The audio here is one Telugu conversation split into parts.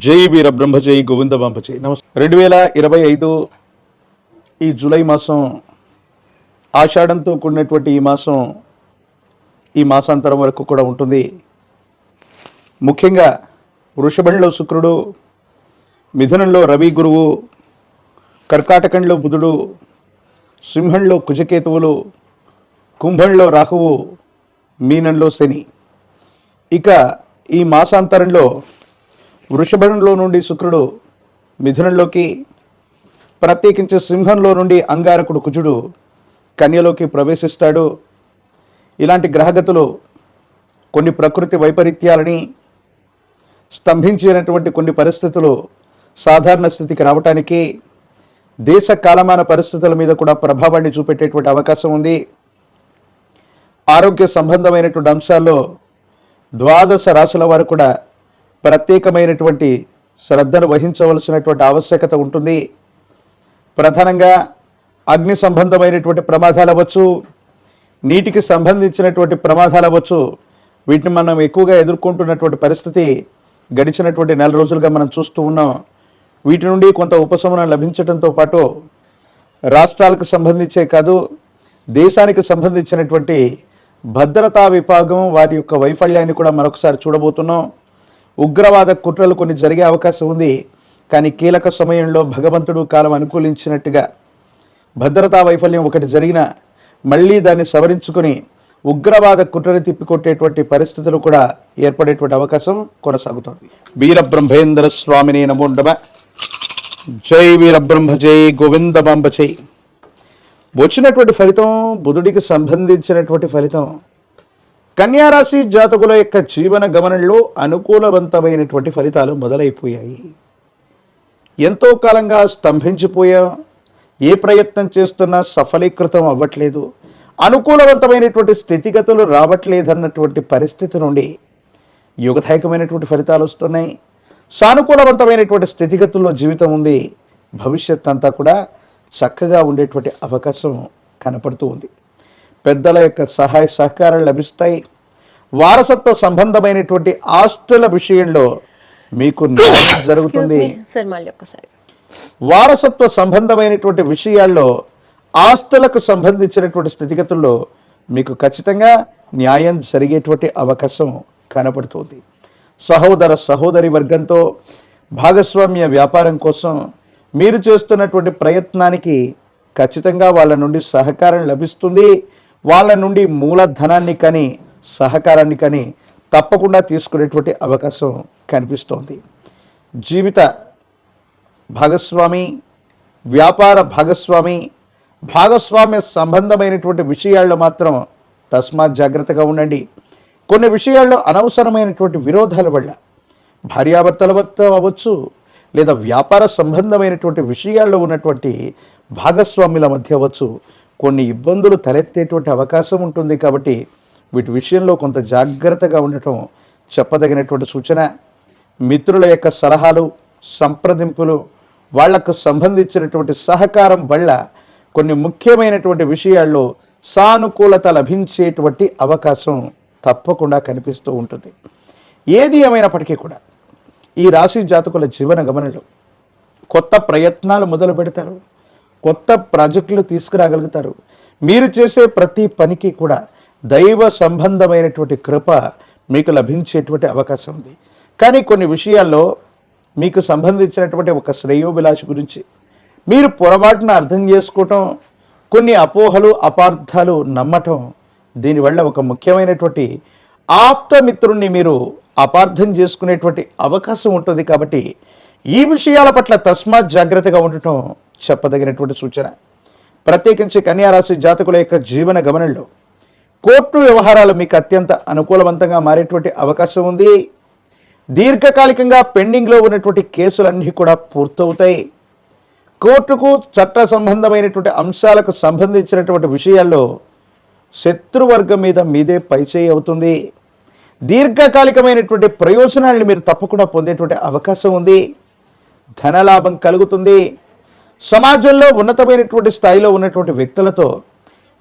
జై వీర బ్రహ్మ జై గోవింద బాంబ జై నమస్కారం. 2025 ఈ జూలై మాసం ఆషాఢంతో కూడినటువంటి ఈ మాసాంతరం వరకు కూడా ఉంటుంది. ముఖ్యంగా వృషభంలో శుక్రుడు, మిథునంలో రవి గురువు, కర్కాటకంలో బుధుడు, సింహంలో కుజకేతువులు, కుంభంలో రాహువు, మీనంలో శని. ఇక ఈ మాసాంతరంలో వృషభంలో నుండి శుక్రుడు మిథునంలోకి, ప్రత్యేకించి సింహంలో నుండి అంగారకుడు కుజుడు కన్యలోకి ప్రవేశిస్తాడు. ఇలాంటి గ్రహగతులు కొన్ని ప్రకృతి వైపరీత్యాలని, స్తంభించినటువంటి కొన్ని పరిస్థితులు సాధారణ స్థితికి రావటానికి, దేశ కాలమాన పరిస్థితుల మీద కూడా ప్రభావాన్ని చూపెట్టేటువంటి అవకాశం ఉంది. ఆరోగ్య సంబంధమైనటువంటి అంశాల్లో 12 రాశుల వారు కూడా ప్రత్యేకమైనటువంటి శ్రద్ధను వహించవలసినటువంటి ఆవశ్యకత ఉంటుంది. ప్రధానంగా అగ్ని సంబంధమైనటువంటి ప్రమాదాలు అవ్వచ్చు, నీటికి సంబంధించినటువంటి ప్రమాదాలు అవ్వచ్చు. వీటిని మనం ఎక్కువగా ఎదుర్కొంటున్నటువంటి పరిస్థితి గడిచినటువంటి 4 రోజులుగా మనం చూస్తూ ఉన్నాం. వీటి నుండి కొంత ఉపశమనం లభించడంతో పాటు రాష్ట్రాలకు సంబంధించే కాదు, దేశానికి సంబంధించినటువంటి భద్రతా విభాగం వారి యొక్క వైఫల్యాన్ని కూడా మరొకసారి చూడబోతున్నాం. ఉగ్రవాద కుట్రలు కొన్ని జరిగే అవకాశం ఉంది. కానీ కీలక సమయంలో భగవంతుడు కాలం అనుకూలించినట్టుగా భద్రతా వైఫల్యం ఒకటి జరిగినా మళ్ళీ దాన్ని సవరించుకొని ఉగ్రవాద కుట్రని తిప్పికొట్టేటువంటి పరిస్థితులు కూడా ఏర్పడేటువంటి అవకాశం కొనసాగుతోంది. వీరబ్రహ్మేంద్ర స్వామిని నమో నమః. జై వీరబ్రహ్మ జై గోవింద బాంబ జై. వచ్చినటువంటి ఫలితం బుధుడికి సంబంధించినటువంటి ఫలితం. కన్యారాశి జాతకుల యొక్క జీవన గమనంలో అనుకూలవంతమైనటువంటి ఫలితాలు మొదలైపోయాయి. ఎంతో కాలంగా స్తంభించిపోయా, ఏ ప్రయత్నం చేస్తున్నా సఫలీకృతం అవ్వట్లేదు, అనుకూలవంతమైనటువంటి స్థితిగతులు రావట్లేదన్నటువంటి పరిస్థితి నుండి యుగదాయకమైనటువంటి ఫలితాలు వస్తున్నాయి. సానుకూలవంతమైనటువంటి స్థితిగతుల్లో జీవితం ఉంది. భవిష్యత్ అంతా కూడా చక్కగా ఉండేటువంటి అవకాశం కనపడుతూ ఉంది. పెద్దల యొక్క సహాయ సహకారాలు లభిస్తాయి. వారసత్వ సంబంధమైనటువంటి ఆస్తుల విషయంలో మీకు న్యాయం జరుగుతుంది. వారసత్వ సంబంధమైనటువంటి విషయాల్లో ఆస్తులకు సంబంధించినటువంటి స్థితిగతుల్లో మీకు ఖచ్చితంగా న్యాయం జరిగేటువంటి అవకాశం కనపడుతుంది. సహోదరి వర్గంతో భాగస్వామ్య వ్యాపారం కోసం మీరు చేస్తున్నటువంటి ప్రయత్నానికి ఖచ్చితంగా వాళ్ళ నుండి సహకారం లభిస్తుంది. వాళ్ళ నుండి మూలధనాన్ని కానీ సహకారాన్ని కానీ తప్పకుండా తీసుకునేటువంటి అవకాశం కనిపిస్తోంది. జీవిత భాగస్వామి, వ్యాపార భాగస్వామ్య సంబంధమైనటువంటి విషయాల్లో మాత్రం తస్మాత్ జాగ్రత్తగా ఉండండి. కొన్ని విషయాల్లో అనవసరమైనటువంటి విరోధాల వల్ల భార్యాభర్తల వద్ద అవ్వచ్చు, లేదా వ్యాపార సంబంధమైనటువంటి విషయాల్లో ఉన్నటువంటి భాగస్వాముల మధ్య అవ్వచ్చు, కొన్ని ఇబ్బందులు తలెత్తేటువంటి అవకాశం ఉంటుంది. కాబట్టి వీటి విషయంలో కొంత జాగ్రత్తగా ఉండటం చెప్పదగినటువంటి సూచన. మిత్రుల యొక్క సలహాలు, సంప్రదింపులు, వాళ్లకు సంబంధించినటువంటి సహకారం వల్ల కొన్ని ముఖ్యమైనటువంటి విషయాల్లో సానుకూలత లభించేటువంటి అవకాశం తప్పకుండా కనిపిస్తూ ఉంటుంది. ఏది ఏమైనప్పటికీ కూడా ఈ రాశి జాతకుల జీవన గమనంలో కొత్త ప్రయత్నాలు మొదలు పెడతారు, కొత్త ప్రాజెక్టులు తీసుకురాగలుగుతారు. మీరు చేసే ప్రతి పనికి కూడా దైవ సంబంధమైనటువంటి కృప మీకు లభించేటువంటి అవకాశం ఉంది. కానీ కొన్ని విషయాల్లో మీకు సంబంధించినటువంటి ఒక శ్రేయోభిలాషి గురించి మీరు పొరపాటున అర్థం చేసుకోవటం, కొన్ని అపోహలు, అపార్థాలు నమ్మటం, దీనివల్ల ఒక ముఖ్యమైనటువంటి ఆప్తమిత్రుణ్ణి మీరు అపార్థం చేసుకునేటువంటి అవకాశం ఉంటుంది. కాబట్టి ఈ విషయాల పట్ల తస్మాత్ జాగ్రత్తగా ఉండటం చెప్పదగినటువంటి సూచన. ప్రత్యేకించి కన్యారాశి జాతకుల యొక్క జీవన గమనంలో కోర్టు వ్యవహారాలు మీకు అత్యంత అనుకూలవంతంగా మారేటువంటి అవకాశం ఉంది. దీర్ఘకాలికంగా పెండింగ్లో ఉన్నటువంటి కేసులన్నీ కూడా పూర్తవుతాయి. కోర్టుకు చట్ట సంబంధమైనటువంటి అంశాలకు సంబంధించినటువంటి విషయాల్లో శత్రువర్గం మీద మీదే పైచేయి అవుతుంది. దీర్ఘకాలికమైనటువంటి ప్రయోజనాలను మీరు తప్పకుండా పొందేటువంటి అవకాశం ఉంది. ధనలాభం కలుగుతుంది. సమాజంలో ఉన్నతమైనటువంటి స్థాయిలో ఉన్నటువంటి వ్యక్తులతో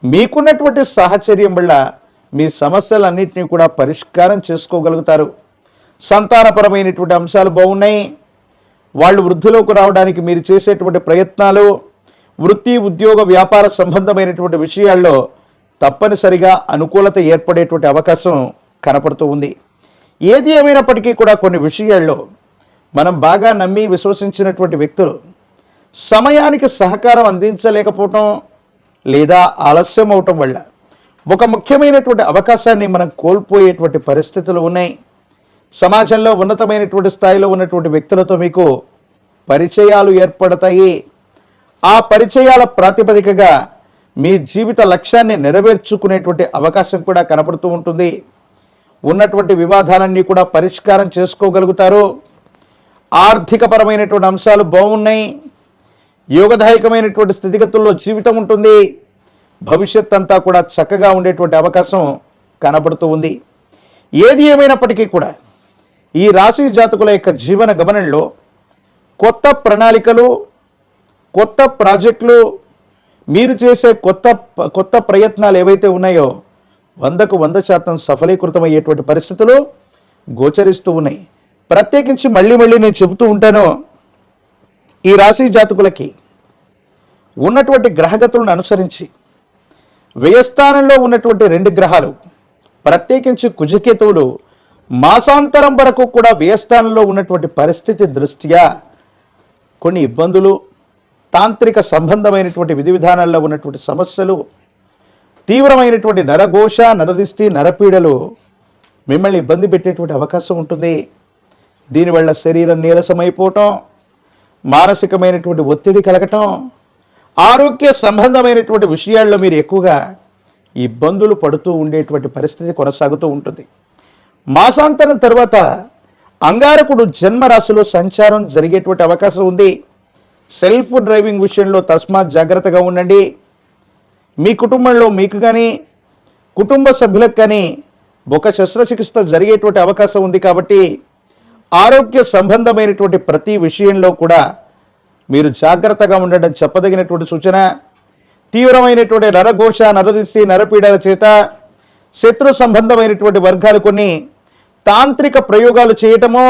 మీకున్నటువంటి సాహచర్యం వల్ల మీ సమస్యలన్నింటినీ కూడా పరిష్కారం చేసుకోగలుగుతారు. సంతానపరమైనటువంటి అంశాలు బాగున్నాయి. వాళ్ళు వృద్ధిలోకి రావడానికి మీరు చేసేటువంటి ప్రయత్నాలు, వృత్తి, ఉద్యోగ, వ్యాపార సంబంధమైనటువంటి విషయాల్లో తప్పనిసరిగా అనుకూలత ఏర్పడేటువంటి అవకాశం కనపడుతూ ఉంది. ఏది ఏమైనప్పటికీ కూడా కొన్ని విషయాల్లో మనం బాగా నమ్మి విశ్వసించినటువంటి వ్యక్తులు సమయానికి సహకారం అందించలేకపోవటం లేదా ఆలస్యం అవటం వల్ల ఒక ముఖ్యమైనటువంటి అవకాశాన్ని మనం కోల్పోయేటువంటి పరిస్థితులు ఉన్నాయి. సమాజంలో ఉన్నతమైనటువంటి స్థాయిలో ఉన్నటువంటి వ్యక్తులతో మీకు పరిచయాలు ఏర్పడతాయి. ఆ పరిచయాల ప్రాతిపదికగా మీ జీవిత లక్ష్యాన్ని నెరవేర్చుకునేటువంటి అవకాశం కూడా కనపడుతూ ఉంటుంది. ఉన్నటువంటి వివాదాలన్నీ కూడా పరిష్కారం చేసుకోగలుగుతారు. ఆర్థికపరమైనటువంటి అంశాలు బాగున్నాయి. యోగదాయకమైనటువంటి స్థితిగతుల్లో జీవితం ఉంటుంది. భవిష్యత్ అంతా కూడా చక్కగా ఉండేటువంటి అవకాశం కనబడుతూ ఉంది. ఏది ఏమైనప్పటికీ కూడా ఈ రాశి జాతకుల యొక్క జీవన గమనంలో కొత్త ప్రణాళికలు, కొత్త ప్రాజెక్టులు, మీరు చేసే కొత్త ప్రయత్నాలు ఏవైతే ఉన్నాయో 100కు 100% సఫలీకృతమయ్యేటువంటి పరిస్థితులు గోచరిస్తూ ఉన్నాయి. ప్రత్యేకించి మళ్ళీ నేను చెబుతూ ఉంటాను, ఈ రాశి జాతకులకి ఉన్నటువంటి గ్రహగతులను అనుసరించి వ్యయస్థానంలో ఉన్నటువంటి 2 గ్రహాలు, ప్రత్యేకించి కుజకేతువులు మాసాంతరం వరకు కూడా వ్యయస్థానంలో ఉన్నటువంటి పరిస్థితి దృష్ట్యా కొన్ని ఇబ్బందులు, తాంత్రిక సంబంధమైనటువంటి విధి విధానాల్లో ఉన్నటువంటి సమస్యలు, తీవ్రమైనటువంటి నరఘోష, నరదిష్టి, నరపీడలు మిమ్మల్ని ఇబ్బంది పెట్టేటువంటి అవకాశం ఉంటుంది. దీనివల్ల శరీరం నీరసమైపోవటం, మానసికమైనటువంటి ఒత్తిడి కలగటం, ఆరోగ్య సంబంధమైనటువంటి విషయాల్లో మీరు ఎక్కువగా ఇబ్బందులు పడుతూ ఉండేటువంటి పరిస్థితి కొనసాగుతూ ఉంటుంది. మాసాంతరం తర్వాత అంగారకుడు జన్మరాశిలో సంచారం జరిగేటువంటి అవకాశం ఉంది. సెల్ఫ్ డ్రైవింగ్ విషయంలో తస్మాత్ జాగ్రత్తగా ఉండండి. మీ కుటుంబంలో మీకు కానీ కుటుంబ సభ్యులకు కానీ ఒక శస్త్రచికిత్స జరిగేటువంటి అవకాశం ఉంది. కాబట్టి ఆరోగ్య సంబంధమైనటువంటి ప్రతి విషయంలో కూడా మీరు జాగ్రత్తగా ఉండడం చెప్పదగినటువంటి సూచన. తీవ్రమైనటువంటి నరఘోష, నరదిష్టి, నరపీడల చేత శత్రు సంబంధమైనటువంటి వర్గాలు కొన్ని తాంత్రిక ప్రయోగాలు చేయటమో,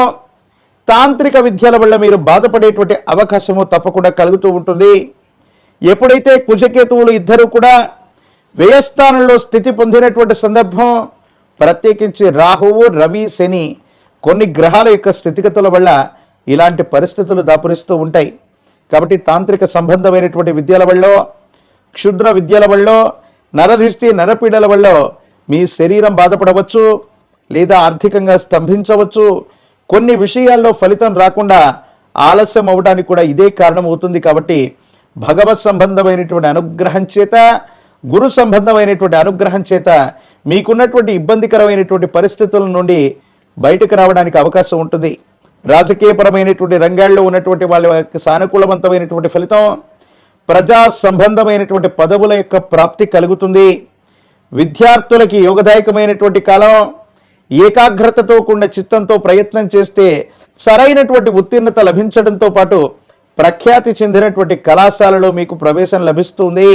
తాంత్రిక విద్యల వల్ల మీరు బాధపడేటువంటి అవకాశము తప్పకుండా కలుగుతూ ఉంటుంది. ఎప్పుడైతే కుజకేతువులు ఇద్దరు కూడా వ్యయస్థానంలో స్థితి పొందినటువంటి సందర్భం, ప్రత్యేకించి రాహువు, రవి, శని కొన్ని గ్రహాల యొక్క స్థితిగతుల వల్ల ఇలాంటి పరిస్థితులు దాపురిస్తూ ఉంటాయి. కాబట్టి తాంత్రిక సంబంధమైనటువంటి విద్యల వల్ల, క్షుద్ర విద్యల వల్ల, నరదిష్టి, నరపీడల వల్ల మీ శరీరం బాధపడవచ్చు లేదా ఆర్థికంగా స్తంభించవచ్చు. కొన్ని విషయాల్లో ఫలితం రాకుండా ఆలస్యం అవడానికి కూడా ఇదే కారణం అవుతుంది. కాబట్టి భగవత్ సంబంధమైనటువంటి అనుగ్రహం చేత, గురు సంబంధమైనటువంటి అనుగ్రహం చేత మీకున్నటువంటి ఇబ్బందికరమైనటువంటి పరిస్థితుల నుండి బయటకు రావడానికి అవకాశం ఉంటుంది. రాజకీయపరమైనటువంటి రంగాల్లో ఉన్నటువంటి వాళ్ళ యొక్క సానుకూలవంతమైనటువంటి ఫలితం, ప్రజా సంబంధమైనటువంటి పదవుల యొక్క ప్రాప్తి కలుగుతుంది. విద్యార్థులకి యోగదాయకమైనటువంటి కాలం. ఏకాగ్రతతో కూడిన చిత్తంతో ప్రయత్నం చేస్తే సరైనటువంటి ఉత్తీర్ణత లభించడంతో పాటు ప్రఖ్యాతి చెందినటువంటి కళాశాలలో మీకు ప్రవేశం లభిస్తుంది.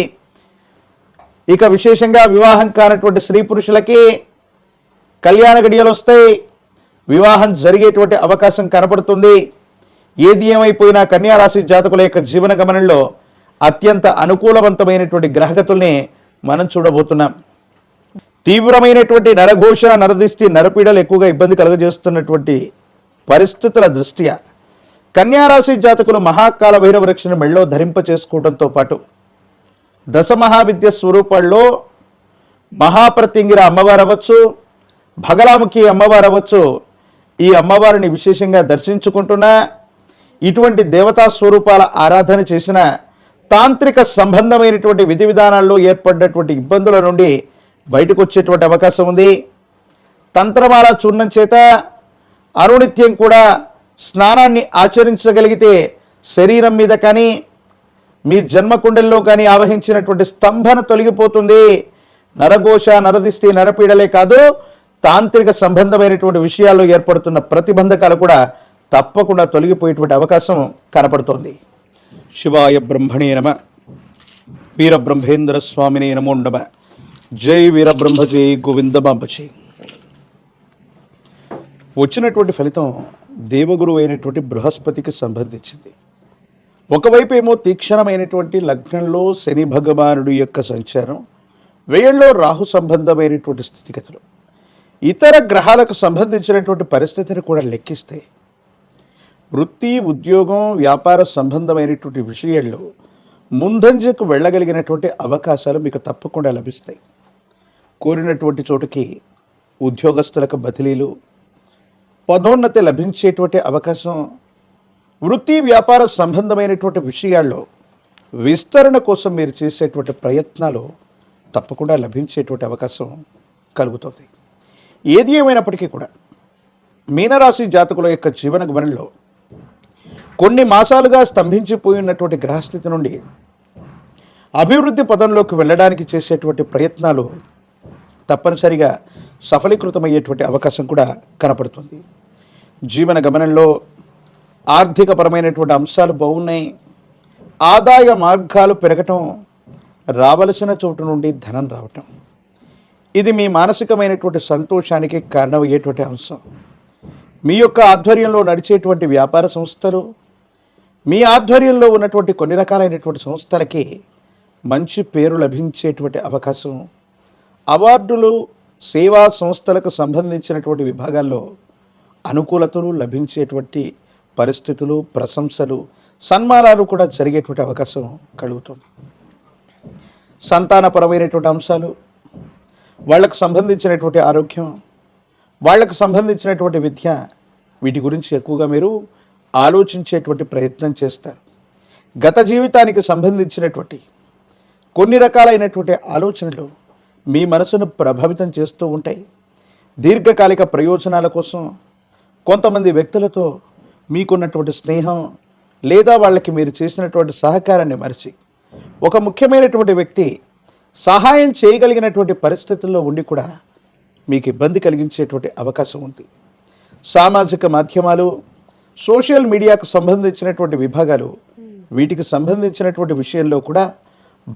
ఇక విశేషంగా వివాహం కానటువంటి స్త్రీ పురుషులకి కళ్యాణ గడియలు వస్తాయి. వివాహం జరిగేటువంటి అవకాశం కనపడుతుంది. ఏది ఏమైపోయినా కన్యారాశి జాతకుల యొక్క జీవన గమనంలో అత్యంత అనుకూలవంతమైనటువంటి గ్రహగతుల్ని మనం చూడబోతున్నాం. తీవ్రమైనటువంటి నరఘోష, నరదిష్టి, నరపీడలు ఎక్కువగా ఇబ్బంది కలుగజేస్తున్నటువంటి పరిస్థితుల దృష్ట్యా కన్యారాశి జాతకులు మహాకాల భైరవ వృక్షను మెళ్ళో ధరింప చేసుకోవడంతో పాటు దశమహావిద్య స్వరూపాల్లో మహాప్రత్యంగిర అమ్మవారు అవ్వచ్చు, భగలాముఖి అమ్మవారు అవ్వచ్చు, ఈ అమ్మవారిని విశేషంగా దర్శించుకుంటున్నా, ఇటువంటి దేవతా స్వరూపాల ఆరాధన చేసిన తాంత్రిక సంబంధమైనటువంటి విధి విధానాల్లో ఏర్పడినటువంటి ఇబ్బందుల నుండి బయటకు వచ్చేటువంటి అవకాశం ఉంది. తంత్రమాల చూర్ణం చేత అనునిత్యం కూడా స్నానాన్ని ఆచరించగలిగితే శరీరం మీద కానీ మీ జన్మకుండల్లో కానీ ఆవహించినటువంటి స్తంభన తొలగిపోతుంది. నరఘోష, నరదిష్టి, నరపీడలే కాదు, తాంత్రిక సంబంధమైనటువంటి విషయాల్లో ఏర్పడుతున్న ప్రతిబంధకాలు కూడా తప్పకుండా తొలగిపోయేటువంటి అవకాశం కనపడుతోంది. శివాయ బ్రహ్మణే నమ. వీరబ్రహ్మేంద్ర స్వామినే నమో నమ. జై వీరబ్రహ్మ, జై గోవిందమాంబ. వచ్చినటువంటి ఫలితం దేవగురువు అయినటువంటి బృహస్పతికి సంబంధించింది. ఒకవైపు ఏమో తీక్షణమైనటువంటి లగ్నంలో శని భగవానుడి యొక్క సంచారం, వ్యయంలో రాహు సంబంధమైనటువంటి స్థితిగతులు, ఇతర గ్రహాలకు సంబంధించినటువంటి పరిస్థితిని కూడా లెక్కిస్తే వృత్తి, ఉద్యోగం, వ్యాపార సంబంధమైనటువంటి విషయాల్లో ముందంజకు వెళ్ళగలిగినటువంటి అవకాశాలు మీకు తప్పకుండా లభిస్తాయి. కోరినటువంటి చోటుకి ఉద్యోగస్తులకు బదిలీలు, పదోన్నతి లభించేటువంటి అవకాశం, వృత్తి వ్యాపార సంబంధమైనటువంటి విషయాల్లో విస్తరణ కోసం మీరు చేసేటువంటి ప్రయత్నాలు తప్పకుండా లభించేటువంటి అవకాశం కలుగుతుంది. ఏది ఏమైనప్పటికీ కూడా మీనరాశి జాతకుల యొక్క జీవన గమనంలో కొన్ని మాసాలుగా స్తంభించిపోయినటువంటి గ్రహస్థితి నుండి అభివృద్ధి పదంలోకి వెళ్ళడానికి చేసేటువంటి ప్రయత్నాలు తప్పనిసరిగా సఫలీకృతమయ్యేటువంటి అవకాశం కూడా కనపడుతుంది. జీవన గమనంలో ఆర్థికపరమైనటువంటి అంశాలు బాగున్నాయి. ఆదాయ మార్గాలు పెరగటం, రావలసిన చోటు నుండి ధనం రావటం, ఇది మీ మానసికమైనటువంటి సంతోషానికి కారణమయ్యేటువంటి అంశం. మీ యొక్క ఆధ్వర్యంలో నడిచేటువంటి వ్యాపార సంస్థలు, మీ ఆధ్వర్యంలో ఉన్నటువంటి కొన్ని రకాలైనటువంటి సంస్థలకి మంచి పేరు లభించేటువంటి అవకాశం, అవార్డులు, సేవా సంస్థలకు సంబంధించినటువంటి విభాగాల్లో అనుకూలతలు లభించేటువంటి పరిస్థితులు, ప్రశంసలు, సన్మానాలు కూడా జరిగేటువంటి అవకాశం కలుగుతుంది. సంతానపరమైనటువంటి అంశాలు, వాళ్లకు సంబంధించినటువంటి ఆరోగ్యం, వాళ్లకు సంబంధించినటువంటి విద్య, వీటి గురించి ఎక్కువగా మీరు ఆలోచించేటువంటి ప్రయత్నం చేస్తారు. గత జీవితానికి సంబంధించినటువంటి కొన్ని రకాలైనటువంటి ఆలోచనలు మీ మనసును ప్రభావితం చేస్తూ ఉంటాయి. దీర్ఘకాలిక ప్రయోజనాల కోసం కొంతమంది వ్యక్తులతో మీకున్నటువంటి స్నేహం లేదా వాళ్ళకి మీరు చేసినటువంటి సహకారాన్ని మరిచి ఒక ముఖ్యమైనటువంటి వ్యక్తి సహాయం చేయగలిగినటువంటి పరిస్థితుల్లో ఉండి కూడా మీకు ఇబ్బంది కలిగించేటువంటి అవకాశం ఉంది. సామాజిక మాధ్యమాలు, సోషల్ మీడియాకు సంబంధించినటువంటి విభాగాలు, వీటికి సంబంధించినటువంటి విషయంలో కూడా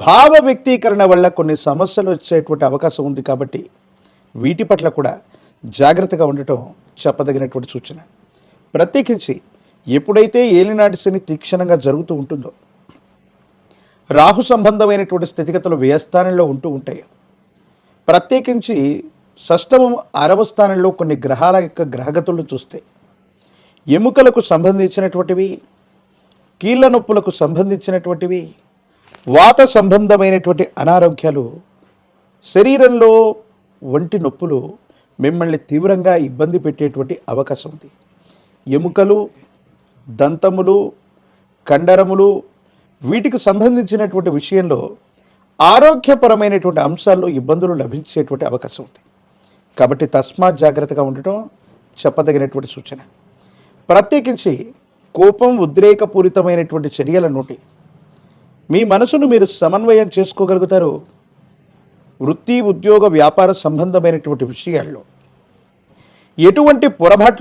భావ వ్యక్తీకరణ వల్ల కొన్ని సమస్యలు వచ్చేటువంటి అవకాశం ఉంది. కాబట్టి వీటి పట్ల కూడా జాగ్రత్తగా ఉండటం చెప్పదగినటువంటి సూచన. ప్రత్యేకించి ఎప్పుడైతే ఏలినాటి శని తీక్షణంగా జరుగుతూ ఉంటుందో, రాహు సంబంధమైనటువంటి స్థితిగతులు వ్యయస్థానంలో ఉంటూ ఉంటాయి. ప్రత్యేకించి షష్టమం 6వ స్థానంలో కొన్ని గ్రహాల యొక్క గ్రహగతులను చూస్తే ఎముకలకు సంబంధించినటువంటివి, కీళ్ళ నొప్పులకు సంబంధించినటువంటివి, వాత సంబంధమైనటువంటి అనారోగ్యాలు, శరీరంలో ఒంటి నొప్పులు మిమ్మల్ని తీవ్రంగా ఇబ్బంది పెట్టేటువంటి అవకాశం ఉంది. ఎముకలు, దంతములు, కండరములు, వీటికి సంబంధించినటువంటి విషయంలో ఆరోగ్యపరమైనటువంటి అంశాల్లో ఇబ్బందులు లభించేటువంటి అవకాశం ఉంది. కాబట్టి తస్మాత్ జాగ్రత్తగా ఉండటం చెప్పదగినటువంటి సూచన. ప్రత్యేకించి కోపం, ఉద్రేకపూరితమైనటువంటి చర్యల నుండి మీ మనసును మీరు సమన్వయం చేసుకోగలుగుతారు. వృత్తి, ఉద్యోగ, వ్యాపార సంబంధమైనటువంటి విషయాల్లో ఎటువంటి పొరపాట్లు